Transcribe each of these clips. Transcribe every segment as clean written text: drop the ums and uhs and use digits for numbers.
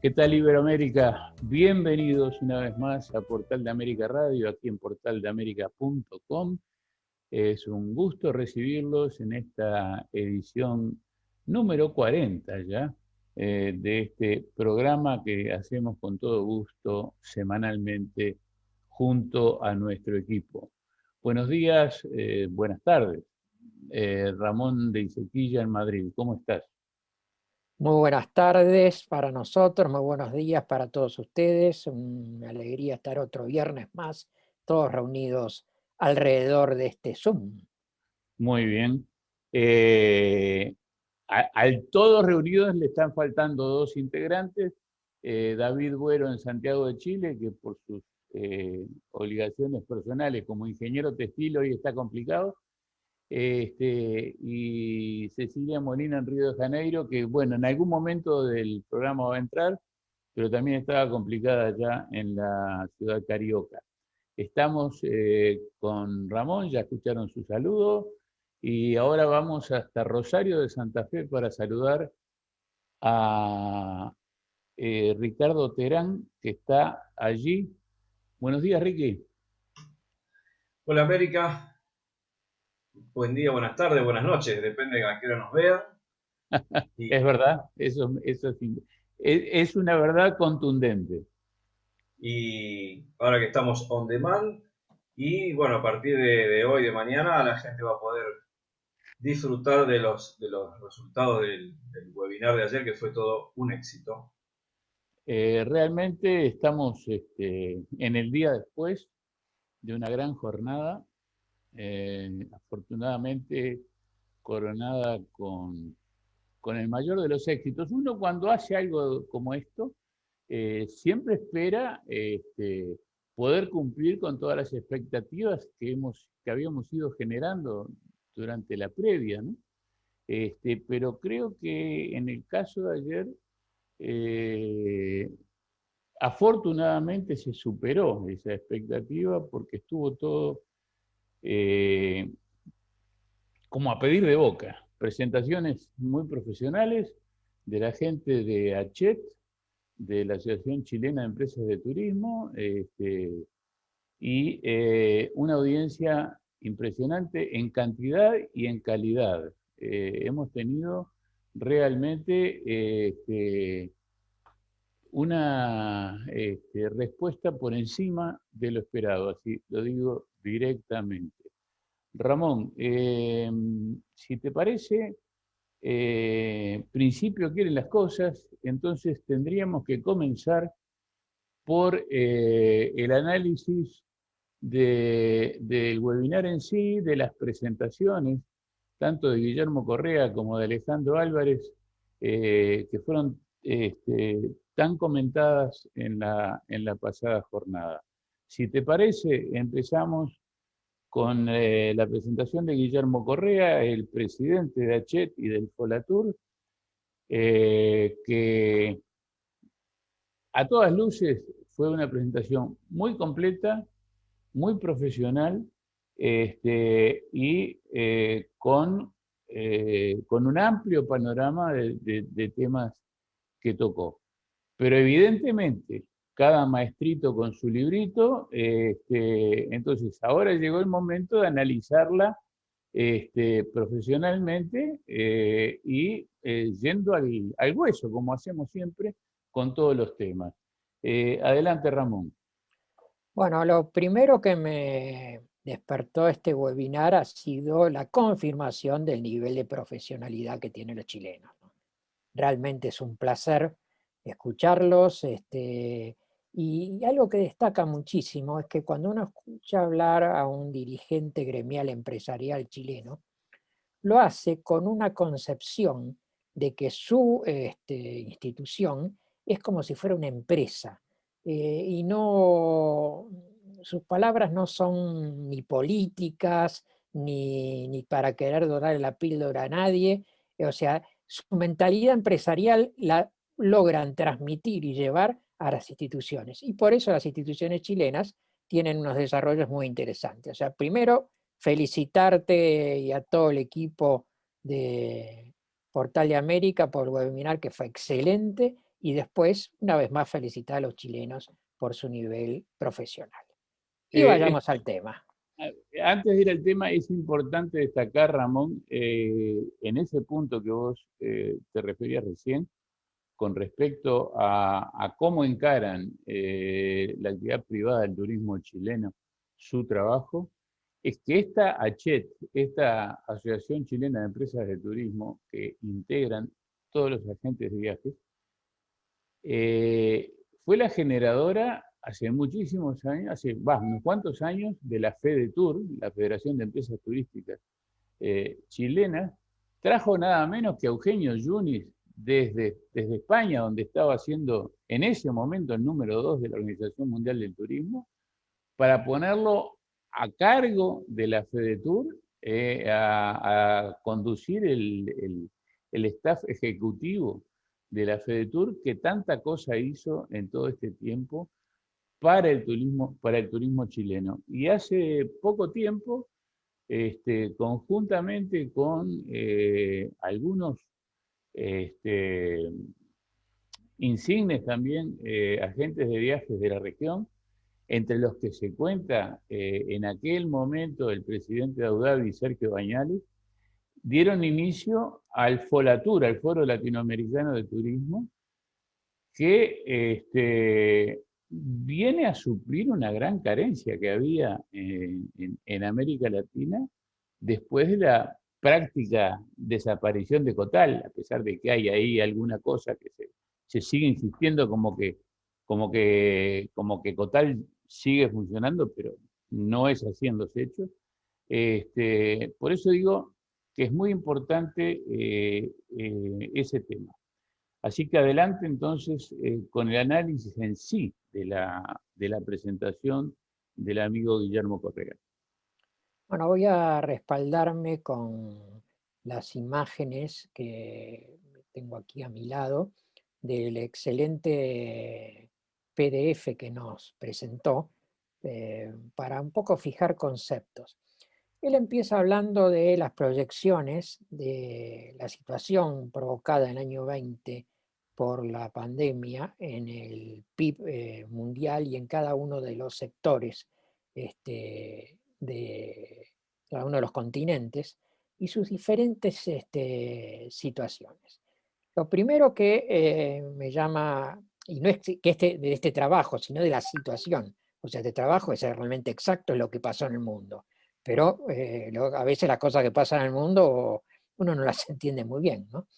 ¿Qué tal, Iberoamérica? Bienvenidos una vez más a Portal de América Radio, aquí en portaldeamerica.com. Es un gusto recibirlos en esta edición número 40 ya de este programa que hacemos con todo gusto semanalmente junto a nuestro equipo. Buenos días, buenas tardes. Ramón de Isequilla en Madrid, ¿cómo estás? Muy buenas tardes para nosotros, muy buenos días para todos ustedes. Una alegría estar otro viernes más, todos reunidos alrededor de este Zoom. Muy bien. Al todos reunidos le están faltando dos integrantes. David Buero en Santiago de Chile, que por sus obligaciones personales como ingeniero textil hoy está complicado. Y Cecilia Molina en Río de Janeiro, que bueno, en algún momento del programa va a entrar, pero también estaba complicada ya en la ciudad carioca. Estamos con Ramón, ya escucharon su saludo, y ahora vamos hasta Rosario de Santa Fe para saludar a Ricardo Terán, que está allí. Buenos días, Ricky. Hola América, buen día, buenas tardes, buenas noches, depende de a qué hora nos vean. Es Y, verdad, eso es una verdad contundente. y ahora que estamos on demand, y bueno, a partir de hoy, de mañana, la gente va a poder disfrutar de los resultados del webinar de ayer, que fue todo un éxito. Realmente estamos en el día después de una gran jornada, afortunadamente coronada con el mayor de los éxitos. Uno cuando hace algo como esto, siempre espera poder cumplir con todas las expectativas que habíamos ido generando durante la previa, ¿no? Pero creo que en el caso de ayer, eh, afortunadamente se superó esa expectativa porque estuvo todo eh, como a pedir de boca. Presentaciones muy profesionales de la gente de ACHET, de la Asociación Chilena de Empresas de Turismo, y una audiencia impresionante en cantidad y en calidad. Hemos tenido realmente una respuesta por encima de lo esperado, así lo digo directamente. Ramón, si te parece, principio quieren las cosas, entonces tendríamos que comenzar por el análisis del webinar en sí, de las presentaciones, tanto de Guillermo Correa como de Alejandro Álvarez, que fueron tan comentadas en la pasada jornada. Si te parece, empezamos con la presentación de Guillermo Correa, el presidente de ACHET y del Folatur, que a todas luces fue una presentación muy completa, muy profesional y con un amplio panorama de temas que tocó. Pero evidentemente, cada maestrito con su librito, entonces ahora llegó el momento de analizarla profesionalmente yendo al hueso, como hacemos siempre con todos los temas. Adelante, Ramón. Bueno, lo primero que me despertó este webinar ha sido la confirmación del nivel de profesionalidad que tienen los chilenos, ¿no? Realmente es un placer escucharlos. Y algo que destaca muchísimo es que cuando uno escucha hablar a un dirigente gremial empresarial chileno, lo hace con una concepción de que su institución es como si fuera una empresa. Y no, sus palabras no son ni políticas, ni para querer dorar la píldora a nadie. O sea, su mentalidad empresarial la logran transmitir y llevar a las instituciones. Y por eso las instituciones chilenas tienen unos desarrollos muy interesantes. O sea, primero, felicitarte y a todo el equipo de Portal de América por el webinar, que fue excelente, y después, una vez más, felicitar a los chilenos por su nivel profesional. Y vayamos al tema. Antes de ir al tema, es importante destacar, Ramón, en ese punto que vos te referías recién, con respecto a cómo encaran la actividad privada del turismo chileno su trabajo, es que esta ACHET, esta Asociación Chilena de Empresas de Turismo, que integran todos los agentes de viajes, fue la generadora hace muchísimos años, hace unos cuantos años, de la FEDETUR, la Federación de Empresas Turísticas Chilenas. Trajo nada menos que a Eugenio Yunis desde España, donde estaba siendo en ese momento el número 2 de la Organización Mundial del Turismo, para ponerlo a cargo de la FEDETUR, a conducir el staff ejecutivo de la FEDETUR, que tanta cosa hizo en todo este tiempo para el turismo chileno. Y hace poco tiempo, conjuntamente con algunos insignes también agentes de viajes de la región, entre los que se cuenta en aquel momento el presidente de Abu Dhabi, Sergio Bañales, dieron inicio al FOLATUR, al Foro Latinoamericano de Turismo, que viene a suplir una gran carencia que había en América Latina después de la práctica desaparición de Cotal, a pesar de que hay ahí alguna cosa que se sigue insistiendo como que Cotal sigue funcionando, pero no es así en los hechos. Por eso digo que es muy importante ese tema. Así que adelante entonces con el análisis en sí de la presentación del amigo Guillermo Correa. Bueno, voy a respaldarme con las imágenes que tengo aquí a mi lado del excelente PDF que nos presentó para un poco fijar conceptos. Él empieza hablando de las proyecciones de la situación provocada en el año 20 por la pandemia en el PIB mundial y en cada uno de los sectores de cada uno de los continentes y sus diferentes situaciones. Lo primero que me llama, y no es que de este trabajo, sino de la situación, o sea, este trabajo es realmente exacto en lo que pasó en el mundo, pero a veces las cosas que pasan en el mundo uno no las entiende muy bien, ¿no?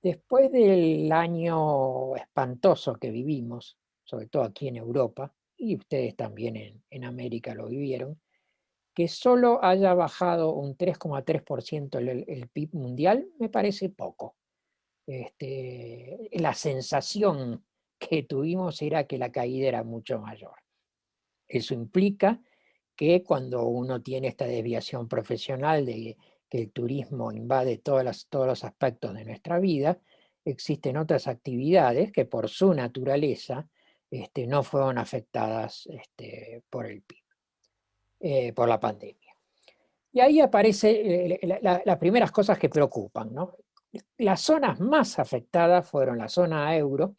Después del año espantoso que vivimos, sobre todo aquí en Europa, y ustedes también en América lo vivieron, que solo haya bajado un 3,3% el PIB mundial, me parece poco. La sensación que tuvimos era que la caída era mucho mayor. Eso implica que cuando uno tiene esta desviación profesional de que el turismo invade todos los aspectos de nuestra vida, existen otras actividades que por su naturaleza no fueron afectadas por el PIB, por la pandemia. Y ahí aparecen las primeras cosas que preocupan, ¿no? Las zonas más afectadas fueron la zona euro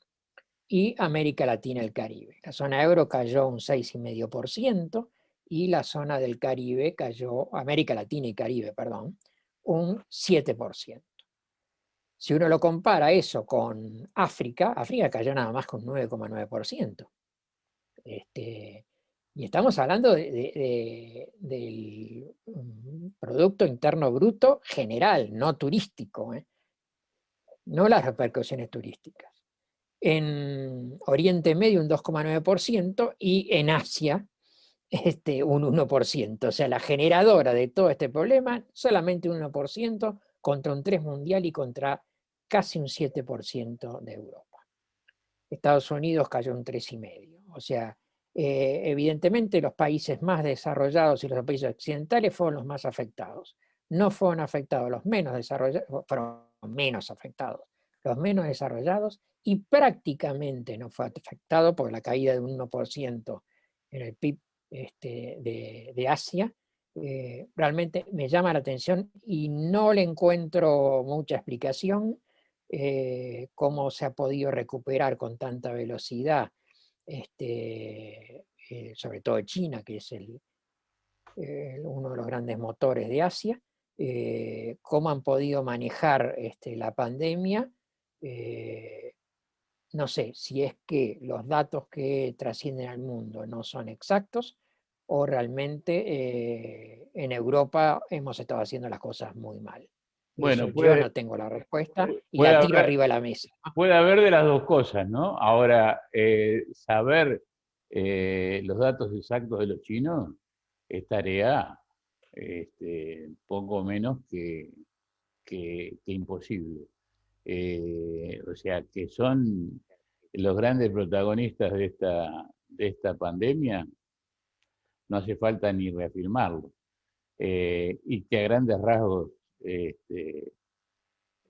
y América Latina y el Caribe. La zona euro cayó un 6,5% y la zona del Caribe cayó, América Latina y Caribe, perdón, un 7%. Si uno lo compara eso con África, África cayó nada más con 9,9%. Y estamos hablando del Producto Interno Bruto general, no turístico, no las repercusiones turísticas. En Oriente Medio un 2,9% y en Asia un 1%. O sea, la generadora de todo este problema, solamente un 1% contra un 3% mundial y contra casi un 7% de Europa. Estados Unidos cayó un 3,5%. O sea, evidentemente los países más desarrollados y los países occidentales fueron los más afectados. No fueron afectados los menos desarrollados, fueron menos afectados los menos desarrollados y prácticamente no fue afectado por la caída de un 1% en el PIB de Asia. Realmente me llama la atención y no le encuentro mucha explicación. cómo se ha podido recuperar con tanta velocidad, sobre todo China, que es uno de los grandes motores de Asia, cómo han podido manejar la pandemia. No sé si es que los datos que trascienden al mundo no son exactos o realmente en Europa hemos estado haciendo las cosas muy mal. Eso Bueno, yo no tengo la respuesta y puede la tiro haber, arriba de la mesa. puede haber de las dos cosas, ¿no? Ahora, saber los datos exactos de los chinos es tarea poco menos que imposible. O sea, que son los grandes protagonistas de esta pandemia, no hace falta ni reafirmarlo. Y que a grandes rasgos este,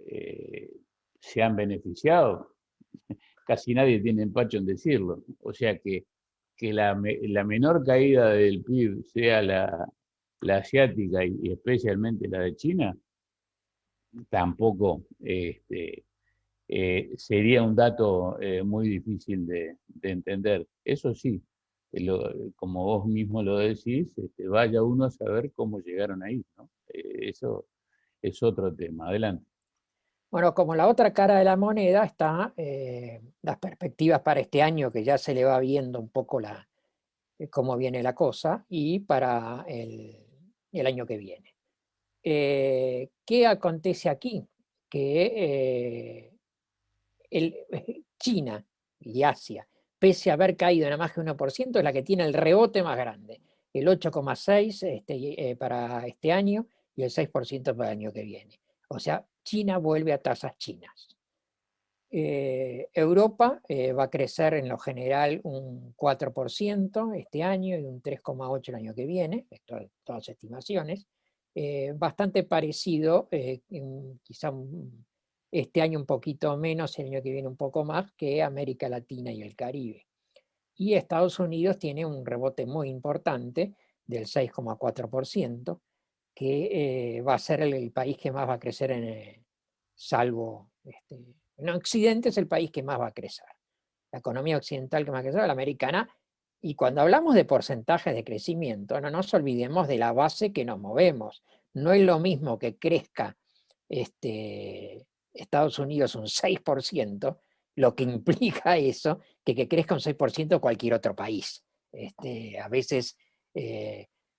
eh, se han beneficiado, casi nadie tiene empacho en decirlo. O sea que la menor caída del PIB sea la asiática y especialmente la de China, tampoco sería un dato muy difícil de entender. Eso sí, como vos mismo lo decís, vaya uno a saber cómo llegaron ahí, ¿no? Eso es otro tema. Adelante. Bueno, como la otra cara de la moneda está las perspectivas para este año, que ya se le va viendo un poco cómo viene la cosa, y para el año que viene. ¿Qué acontece aquí? Que China y Asia, pese a haber caído en más que 1%, es la que tiene el rebote más grande, el 8,6% para este año y el 6% para el año que viene. O sea, China vuelve a tasas chinas. Europa va a crecer en lo general un 4% este año y un 3,8% el año que viene, esto todas estimaciones, bastante parecido, quizá este año un poquito menos, el año que viene un poco más, que América Latina y el Caribe. Y Estados Unidos tiene un rebote muy importante del 6,4%, que va a ser el país que más va a crecer salvo en Occidente es el país que más va a crecer. La economía occidental que más va a crecer, la americana. Y cuando hablamos de porcentajes de crecimiento, no nos olvidemos de la base que nos movemos. No es lo mismo que crezca Estados Unidos un 6%, lo que implica eso, que crezca un 6% cualquier otro país. A veces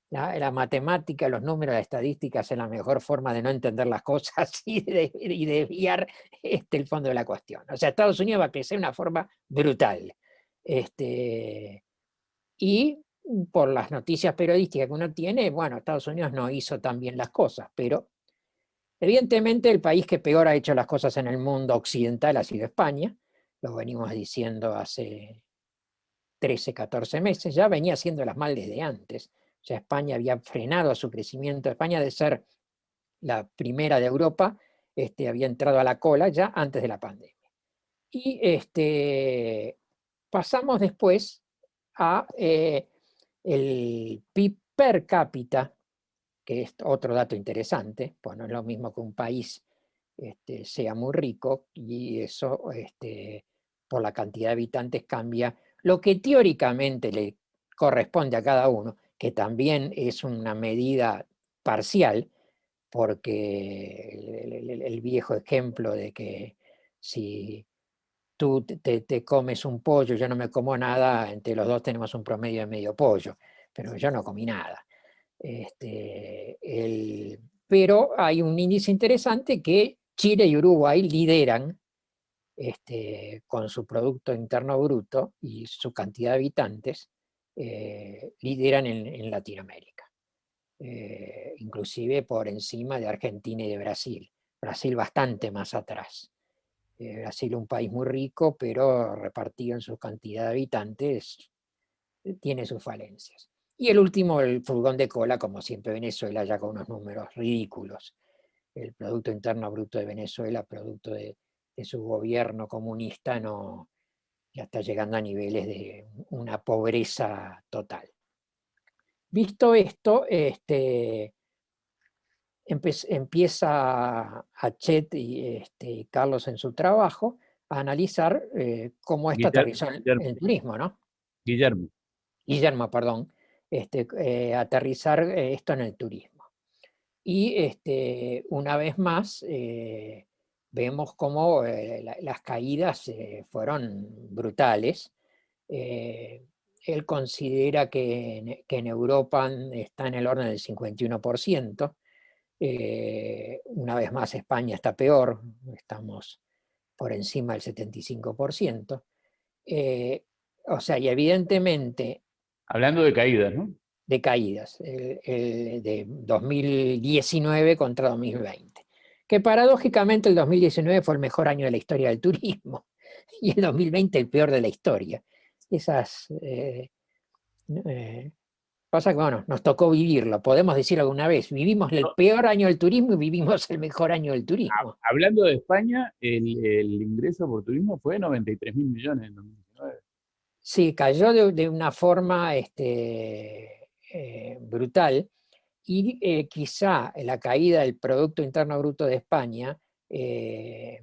la matemática, los números, las estadísticas es la mejor forma de no entender las cosas y desviar el fondo de la cuestión. O sea, Estados Unidos va a crecer de una forma brutal. Y por las noticias periodísticas que uno tiene, bueno, Estados Unidos no hizo tan bien las cosas, pero evidentemente el país que peor ha hecho las cosas en el mundo occidental ha sido España, lo venimos diciendo hace 13, 14 meses, ya venía haciéndolas mal desde antes. O sea, España había frenado su crecimiento. España, de ser la primera de Europa, había entrado a la cola ya antes de la pandemia. Y pasamos después a el PIB per cápita, que es otro dato interesante, pues no es lo mismo que un país sea muy rico y eso por la cantidad de habitantes cambia lo que teóricamente le corresponde a cada uno, que también es una medida parcial, porque el viejo ejemplo de que si tú te comes un pollo, yo no me como nada, entre los dos tenemos un promedio de medio pollo, pero yo no comí nada. Pero hay un índice interesante que Chile y Uruguay lideran con su Producto Interno Bruto y su cantidad de habitantes, lideran en Latinoamérica, inclusive por encima de Argentina y de Brasil. Brasil bastante más atrás. Brasil un país muy rico, pero repartido en su cantidad de habitantes, tiene sus falencias. Y el último, el furgón de cola, como siempre Venezuela, ya con unos números ridículos. El Producto Interno Bruto de Venezuela, producto de su gobierno comunista, no, ya está llegando a niveles de una pobreza total. Visto esto, empieza Chet y Carlos en su trabajo a analizar cómo esto aterrizó en el turismo, ¿no? Guillermo, perdón, aterrizar esto en el turismo. Y una vez más vemos cómo las caídas fueron brutales. Él considera que en Europa está en el orden del 51%. Una vez más España está peor, estamos por encima del 75%. O sea, y evidentemente... Hablando de caídas, ¿no? De caídas, de 2019 contra 2020. Que paradójicamente el 2019 fue el mejor año de la historia del turismo y el 2020 el peor de la historia. Esas... pasa que, bueno, nos tocó vivirlo, podemos decir alguna vez, vivimos el peor año del turismo y vivimos el mejor año del turismo. Hablando de España, el ingreso por turismo fue 93.000 millones en 2019. Sí, cayó de una forma brutal y quizá la caída del Producto Interno Bruto de España, que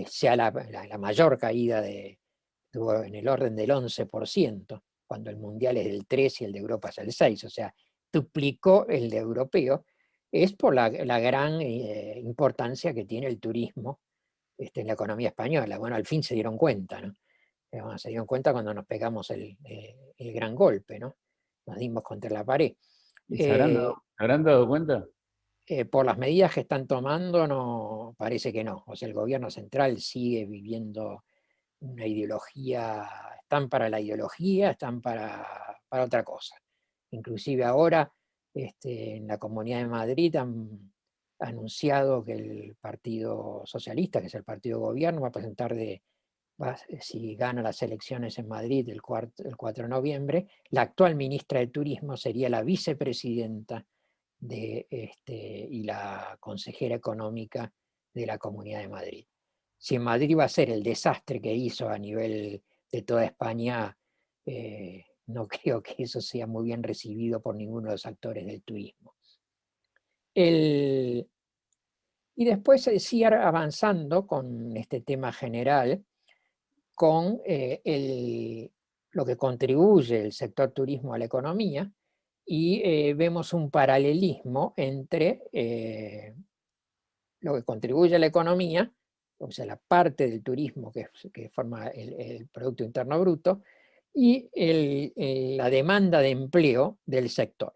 sea la mayor caída en el orden del 11%, cuando el mundial es del 3 y el de Europa es el 6, o sea, duplicó el de europeo, es por la gran importancia que tiene el turismo en la economía española. Bueno, al fin se dieron cuenta, ¿no? Se dieron cuenta cuando nos pegamos el gran golpe, ¿no? Nos dimos contra la pared. ¿Se habrán dado cuenta? Por las medidas que están tomando, no, parece que no. O sea, el gobierno central sigue viviendo una ideología, están para la ideología, están para otra cosa. Inclusive ahora en la Comunidad de Madrid han anunciado que el Partido Socialista, que es el partido de gobierno, va a presentar si gana las elecciones en Madrid el 4 de noviembre, la actual ministra de Turismo sería la vicepresidenta y la consejera económica de la Comunidad de Madrid. Si en Madrid va a ser el desastre que hizo a nivel de toda España, no creo que eso sea muy bien recibido por ninguno de los actores del turismo. Y después sigue avanzando con este tema general, con lo que contribuye el sector turismo a la economía, y vemos un paralelismo entre lo que contribuye a la economía, o sea, la parte del turismo que forma el Producto Interno Bruto, y la demanda de empleo del sector.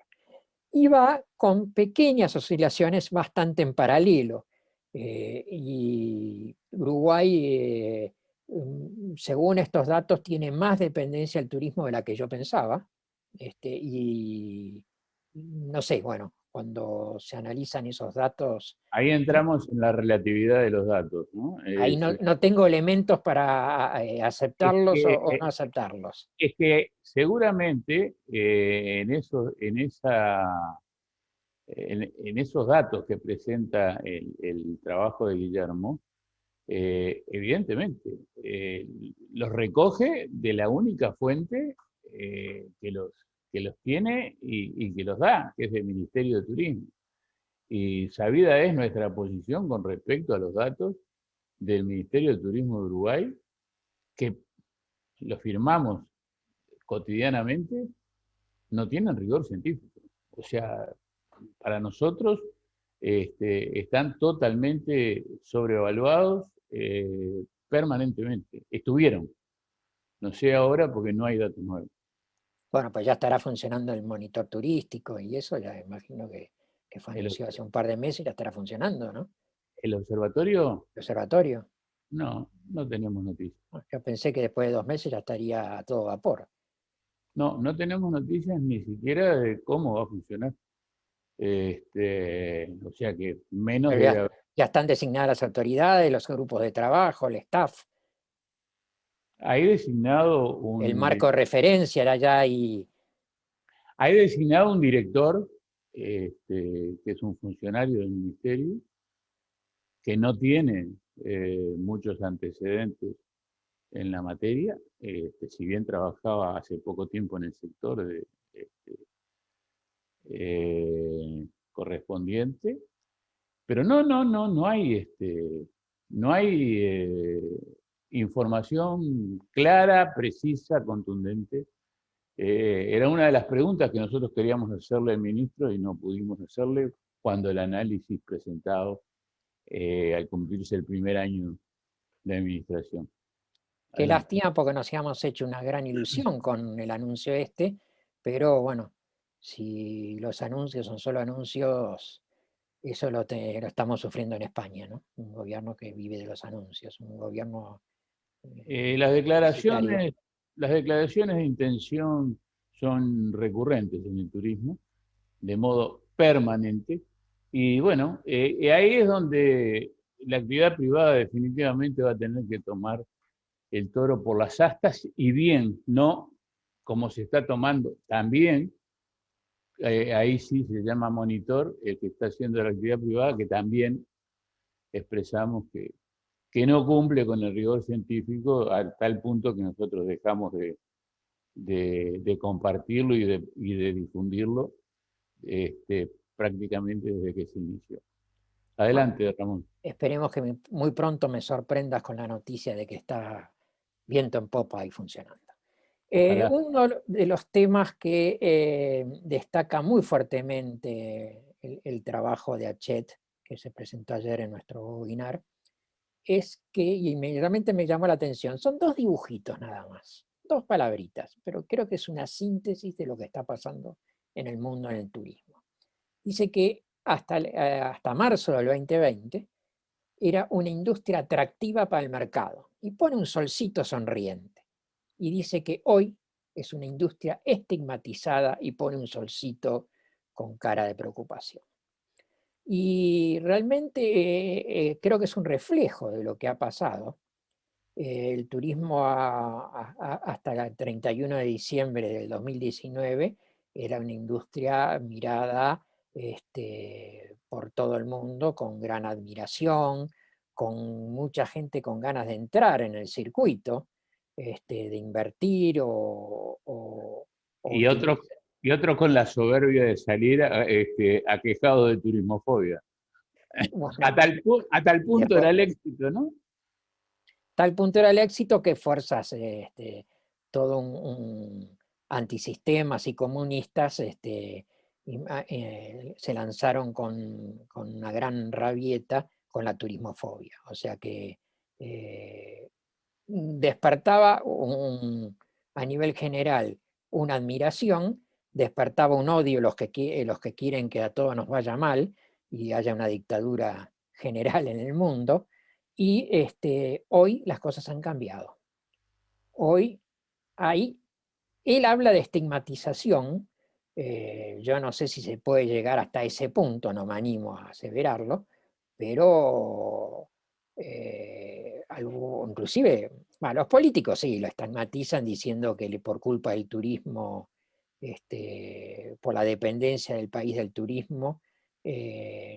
Y va con pequeñas oscilaciones bastante en paralelo. Y Uruguay, según estos datos, tiene más dependencia del turismo de la que yo pensaba. Y no sé, bueno, cuando se analizan esos datos... Ahí entramos en la relatividad de los datos, ¿no? Ahí no tengo elementos para aceptarlos o no aceptarlos. Es que seguramente en esos datos que presenta el trabajo de Guillermo, evidentemente, los recoge de la única fuente que los tiene y que los da, que es el Ministerio de Turismo. Y sabida es nuestra posición con respecto a los datos del Ministerio de Turismo de Uruguay, que los firmamos cotidianamente, no tienen rigor científico. O sea, para nosotros están totalmente sobrevaluados permanentemente. Estuvieron. No sé ahora porque no hay datos nuevos. Bueno, pues ya estará funcionando el monitor turístico y eso, ya imagino que fue anunciado hace un par de meses y ya estará funcionando, ¿no? ¿El observatorio? ¿El observatorio? No tenemos noticias. Yo pensé que después de 2 meses ya estaría a todo vapor. No tenemos noticias ni siquiera de cómo va a funcionar. O sea que menos Pero debe haber. ya están designadas las autoridades, los grupos de trabajo, el staff, Hay designado el marco de referencia ya y... Hay designado un director, que es un funcionario del ministerio, que no tiene muchos antecedentes en la materia, si bien trabajaba hace poco tiempo en el sector correspondiente, Pero no hay, no hay información clara, precisa, contundente. Era una de las preguntas que nosotros queríamos hacerle al ministro y no pudimos hacerle cuando el análisis presentado al cumplirse el primer año de administración. Qué Adelante. lástima porque nos habíamos hecho una gran ilusión con el anuncio este, pero bueno, si los anuncios son solo anuncios, eso lo estamos sufriendo en España, ¿no? Un gobierno que vive de los anuncios, un gobierno Las publicitario. las declaraciones de intención son recurrentes en el turismo, de modo permanente. Y bueno, ahí es donde la actividad privada definitivamente va a tener que tomar el toro por las astas y bien, no como se está tomando también, ahí sí se llama monitor, el que está haciendo la actividad privada, que también expresamos que no cumple con el rigor científico a tal punto que nosotros dejamos de compartirlo y de difundirlo prácticamente desde que se inició. Bueno, Adelante, Ramón. esperemos que muy pronto me sorprendas con la noticia de que está viento en popa y funcionando. Ojalá. Uno de los temas que destaca muy fuertemente el trabajo de Hachette, que se presentó ayer en nuestro webinar, es que, y inmediatamente me llamó la atención, son dos dibujitos nada más, dos palabritas, pero creo que es una síntesis de lo que está pasando en el mundo en el turismo. Dice que hasta marzo del 2020 era una industria atractiva para el mercado y pone un solcito sonriente. Y dice que hoy es una industria estigmatizada y pone un solcito con cara de preocupación. Y realmente creo que es un reflejo de lo que ha pasado. El turismo hasta el 31 de diciembre del 2019 era una industria mirada por todo el mundo con gran admiración, con mucha gente con ganas de entrar en el circuito, de invertir o Y otros utilizar. y otro con la soberbia de salir aquejado de turismofobia. Bueno, A tal punto era después, el éxito, ¿no? tal punto era el éxito que fuerzas todo un antisistemas y comunistas se lanzaron con una gran rabieta con la turismofobia. O sea que despertaba a nivel general una admiración, despertaba un odio los que quieren que a todos nos vaya mal y haya una dictadura general en el mundo, y hoy las cosas han cambiado. Hoy él habla de estigmatización, yo no sé si se puede llegar hasta ese punto, no me animo a aseverarlo, pero inclusive los políticos sí lo estigmatizan diciendo que por culpa del turismo, por la dependencia del país del turismo,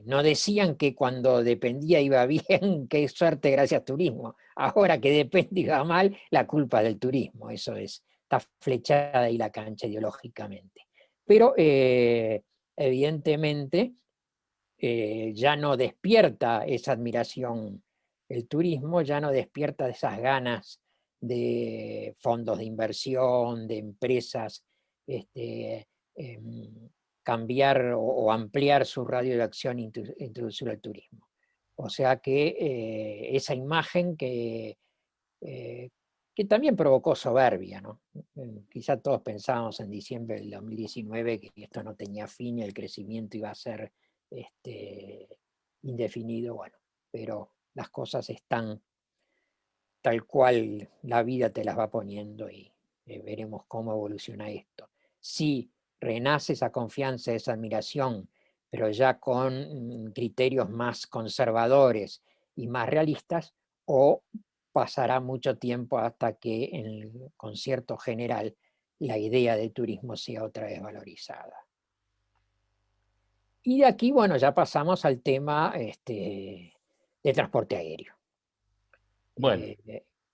no decían que cuando dependía iba bien, qué suerte gracias turismo. Ahora que depende y va mal, la culpa del turismo. Eso está flechada ahí la cancha ideológicamente. Pero evidentemente ya no despierta esa admiración el turismo, ya no despierta esas ganas de fondos de inversión, de empresas, cambiar o ampliar su radio de acción e introducir el turismo. O sea que esa imagen que también provocó soberbia, ¿no? Quizá todos pensábamos en diciembre del 2019 que esto no tenía fin y el crecimiento iba a ser indefinido, bueno, pero las cosas están tal cual la vida te las va poniendo y veremos cómo evoluciona esto. Si renace esa confianza, esa admiración, pero ya con criterios más conservadores y más realistas, o pasará mucho tiempo hasta que en el concierto general la idea de turismo sea otra vez valorizada. Y de aquí, bueno, ya pasamos al tema de transporte aéreo, Bueno,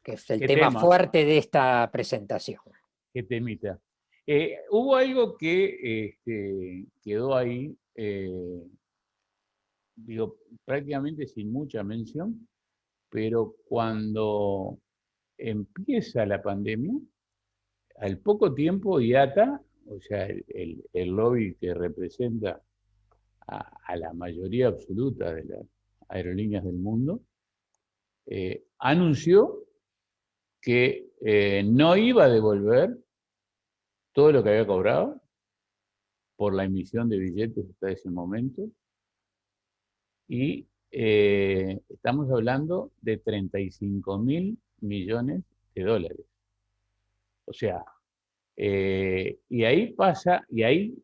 que es el qué tema tema, fuerte de esta presentación. qué temita. Hubo algo que quedó ahí digo, prácticamente sin mucha mención, pero cuando empieza la pandemia, al poco tiempo IATA, o sea, el lobby que representa a la mayoría absoluta de las aerolíneas del mundo, anunció que no iba a devolver todo lo que había cobrado por la emisión de billetes hasta ese momento, y estamos hablando de 35.000 millones de dólares. O sea, y ahí pasa, y ahí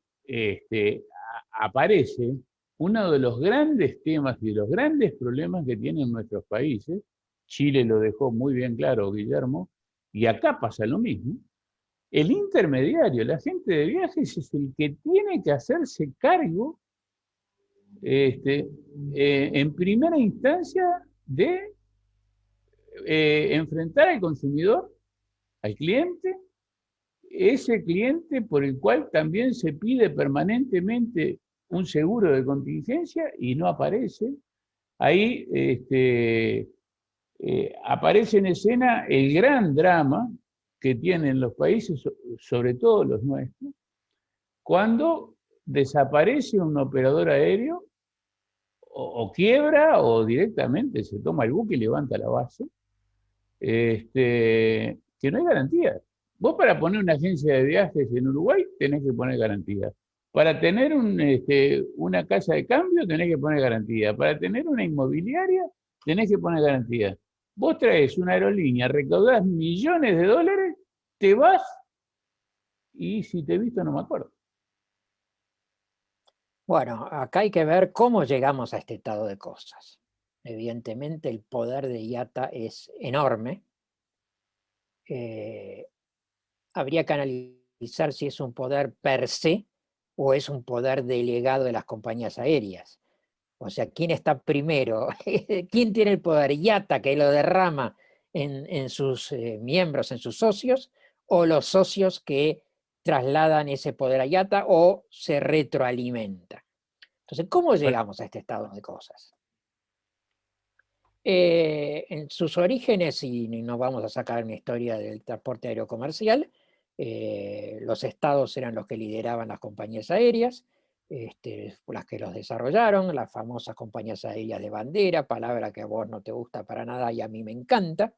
aparece uno de los grandes temas y de los grandes problemas que tienen nuestros países. Chile lo dejó muy bien claro, Guillermo, y acá pasa lo mismo. El intermediario, la gente de viajes, es el que tiene que hacerse cargo en primera instancia de enfrentar al consumidor, al cliente, ese cliente por el cual también se pide permanentemente un seguro de contingencia y no aparece. Ahí aparece en escena el gran drama que tienen los países, sobre todo los nuestros, cuando desaparece un operador aéreo o quiebra o directamente se toma el buque y levanta la base, que no hay garantía. Vos para poner una agencia de viajes en Uruguay tenés que poner garantía. Para tener una casa de cambio tenés que poner garantía. Para tener una inmobiliaria tenés que poner garantía. Vos traes una aerolínea, recaudás millones de dólares, te vas y si te he visto no me acuerdo. Bueno, acá hay que ver cómo llegamos a este estado de cosas. Evidentemente el poder de IATA es enorme. Habría que analizar si es un poder per se o es un poder delegado de las compañías aéreas. O sea, ¿quién está primero? ¿Quién tiene el poder? ¿IATA, que lo derrama en sus miembros, en sus socios? ¿O los socios que trasladan ese poder a IATA o se retroalimenta? Entonces, ¿cómo llegamos a este estado de cosas? En sus orígenes, y no vamos a sacar una historia del transporte aéreo comercial, los estados eran los que lideraban las compañías aéreas, las que los desarrollaron, las famosas compañías aéreas de bandera, palabra que a vos no te gusta para nada y a mí me encanta.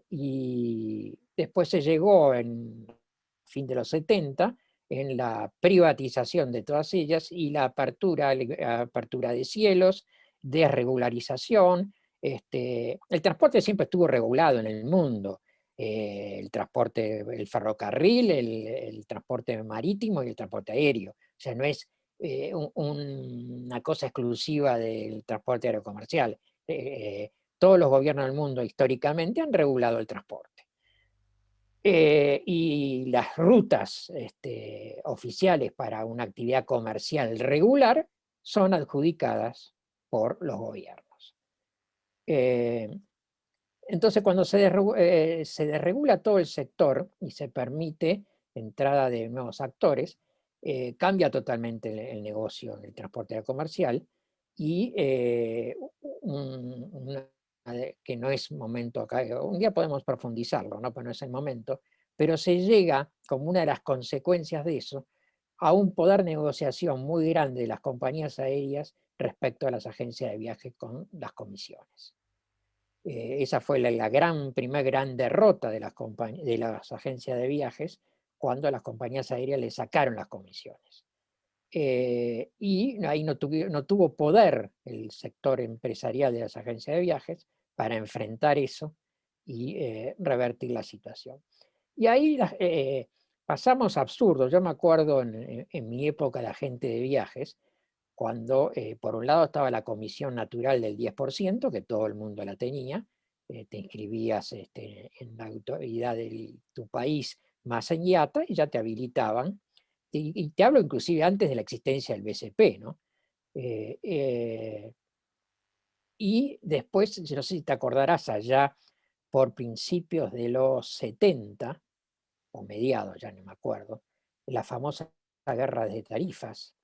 Y después se llegó en fin de los 70 en la privatización de todas ellas y la apertura de cielos, desregularización. El transporte siempre estuvo regulado en el mundo. El transporte, el ferrocarril, el transporte marítimo y el transporte aéreo. O sea, no es una cosa exclusiva del transporte aéreo comercial. Todos los gobiernos del mundo históricamente han regulado el transporte. Y las rutas oficiales para una actividad comercial regular son adjudicadas por los gobiernos. Entonces, cuando se desregula todo el sector y se permite entrada de nuevos actores, cambia totalmente el negocio del transporte aéreo comercial y que no es momento acá, un día podemos profundizarlo, ¿no? Pero no es el momento, pero se llega, como una de las consecuencias de eso, a un poder de negociación muy grande de las compañías aéreas respecto a las agencias de viaje con las comisiones. Esa fue la primera gran derrota de las agencias de viajes cuando a las compañías aéreas le sacaron las comisiones. Y ahí no tuvo poder el sector empresarial de las agencias de viajes para enfrentar eso y revertir la situación. Y ahí pasamos absurdos. Yo me acuerdo en mi época de agente de viajes, cuando por un lado estaba la comisión natural del 10%, que todo el mundo la tenía, te inscribías en la autoridad de tu país más en IATA y ya te habilitaban, y te hablo inclusive antes de la existencia del BCP, ¿no? Y después, no sé si te acordarás, allá por principios de los 70, o mediados, ya no me acuerdo, la famosa guerra de tarifas,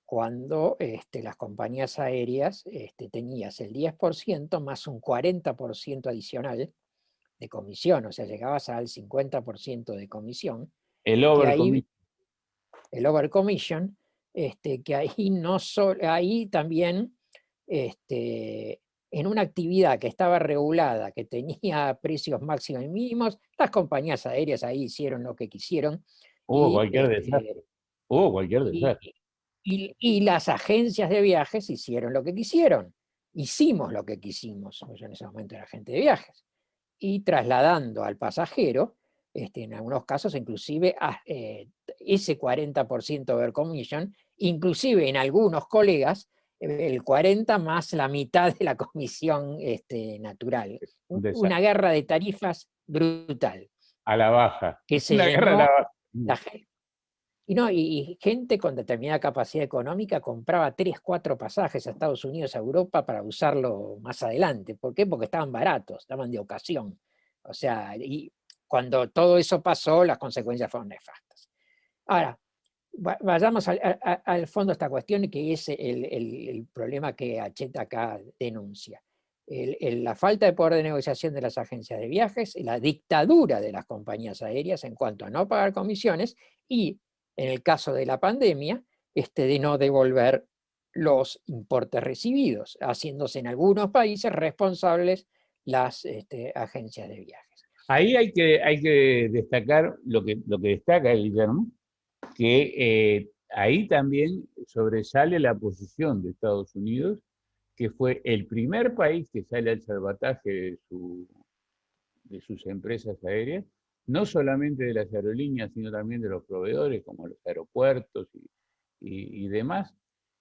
cuando las compañías aéreas tenías el 10% más un 40% adicional de comisión, o sea, llegabas al 50% de comisión, El que ahí overcommission. el overcommission, que ahí no solo, ahí también, en una actividad que estaba regulada, que tenía precios máximos y mínimos, las compañías aéreas ahí hicieron lo que quisieron Hubo y, cualquier desastre. Hubo cualquier y, desastre. y las agencias de viajes hicieron lo que quisieron. Hicimos lo que quisimos, yo en ese momento era agente de viajes, y trasladando al pasajero, en algunos casos inclusive ese 40% de overcommission, inclusive en algunos colegas, el 40 más la mitad de la comisión natural. Un Una desastre. guerra de tarifas brutal, A la baja. que se Una guerra a la llenó baja. la gente. Y, no, y gente con determinada capacidad económica compraba 3, 4 pasajes a Estados Unidos, a Europa, para usarlo más adelante. ¿Por qué? Porque estaban baratos, estaban de ocasión. O sea, y cuando todo eso pasó, las consecuencias fueron nefastas. Ahora, vayamos al fondo de esta cuestión, que es el problema que Hachette acá denuncia. La falta de poder de negociación de las agencias de viajes, la dictadura de las compañías aéreas en cuanto a no pagar comisiones y, en el caso de la pandemia, de no devolver los importes recibidos, haciéndose en algunos países responsables las agencias de viajes. Ahí hay que destacar lo que destaca Guillermo, que ahí también sobresale la posición de Estados Unidos, que fue el primer país que sale al salvataje de sus empresas aéreas, no solamente de las aerolíneas, sino también de los proveedores, como los aeropuertos y demás,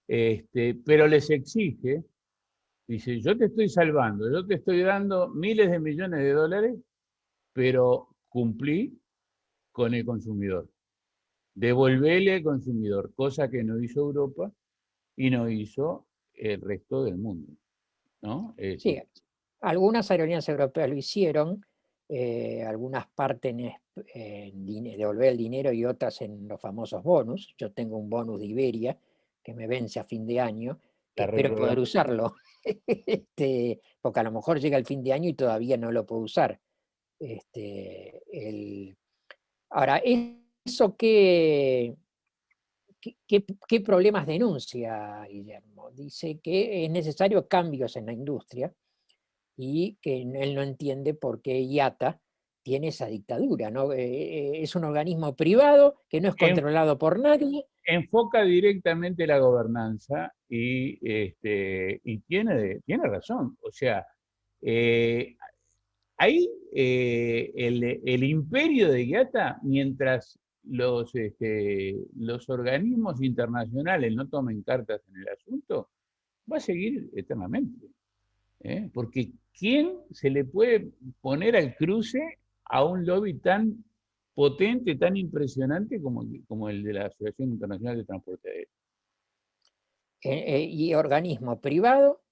pero les exige, dice, yo te estoy salvando, yo te estoy dando miles de millones de dólares, pero cumplí con el consumidor. Devolvele al consumidor, cosa que no hizo Europa y no hizo el resto del mundo, ¿no? Sí, algunas aerolíneas europeas lo hicieron, algunas parten en devolver el dinero y otras en los famosos bonus. Yo tengo un bonus de Iberia que me vence a fin de año, que la espero poder reprogramación. usarlo, porque a lo mejor llega el fin de año y todavía no lo puedo usar. Ahora, ¿eso qué problemas denuncia Guillermo? Dice que es necesario cambios en la industria y que él no entiende por qué IATA tiene esa dictadura, ¿no? Es un organismo privado que no es controlado por nadie. Enfoca directamente la gobernanza y tiene razón. O sea, eh, ahí el imperio de IATA, mientras los organismos internacionales no tomen cartas en el asunto, va a seguir eternamente. Porque ¿quién se le puede poner al cruce a un lobby tan potente, tan impresionante como el de la Asociación Internacional de Transporte Aéreo? Y organismo privado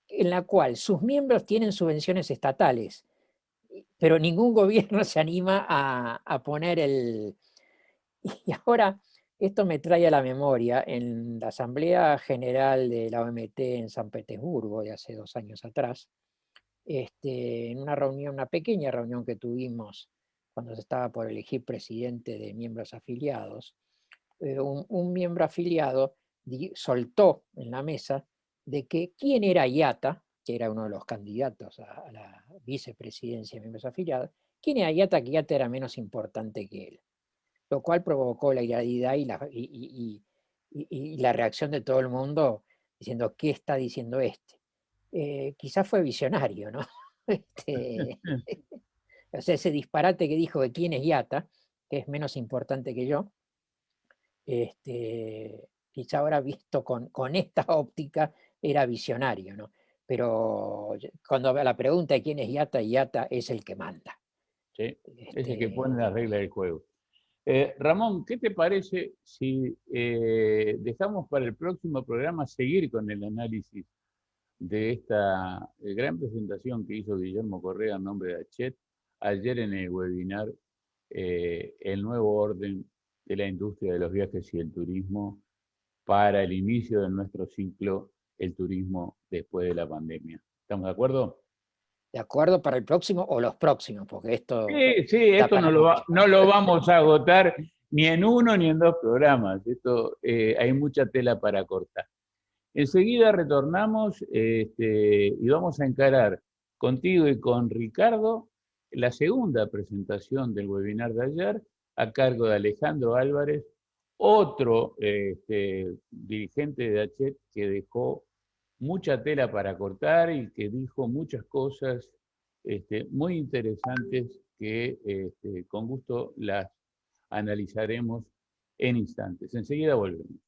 en la cual sus miembros tienen subvenciones estatales, pero ningún gobierno se anima a poner el... Y ahora, esto me trae a la memoria, en la Asamblea General de la OMT en San Petersburgo, de hace 2 años atrás, en una reunión, una pequeña reunión que tuvimos cuando se estaba por elegir presidente de miembros afiliados, un miembro afiliado soltó en la mesa de que quién era IATA, que era uno de los candidatos a la vicepresidencia de miembros afiliados, quién era IATA, que IATA era menos importante que él, lo cual provocó la hilaridad y la reacción de todo el mundo diciendo, ¿qué está diciendo este? Quizás fue visionario, ¿no? O sea, ese disparate que dijo de quién es IATA, que es menos importante que yo, quizá ahora visto con esta óptica era visionario, ¿no? Pero cuando la pregunta de quién es IATA, IATA es el que manda. ¿Sí? Es el que pone la regla del juego. Ramón, ¿qué te parece si dejamos para el próximo programa seguir con el análisis de esta gran presentación que hizo Guillermo Correa en nombre de Hachette ayer en el webinar El nuevo orden de la industria de los viajes y el turismo para el inicio de nuestro ciclo, el turismo después de la pandemia. ¿Estamos de acuerdo? ¿De acuerdo para el próximo o los próximos? Porque esto Sí, da esto para mucho. no lo vamos a agotar ni en uno ni en dos programas. Esto, hay mucha tela para cortar. Enseguida retornamos y vamos a encarar contigo y con Ricardo la segunda presentación del webinar de ayer a cargo de Alejandro Álvarez, otro dirigente de Hachette que dejó mucha tela para cortar y que dijo muchas cosas muy interesantes que con gusto las analizaremos en instantes. Enseguida volvemos.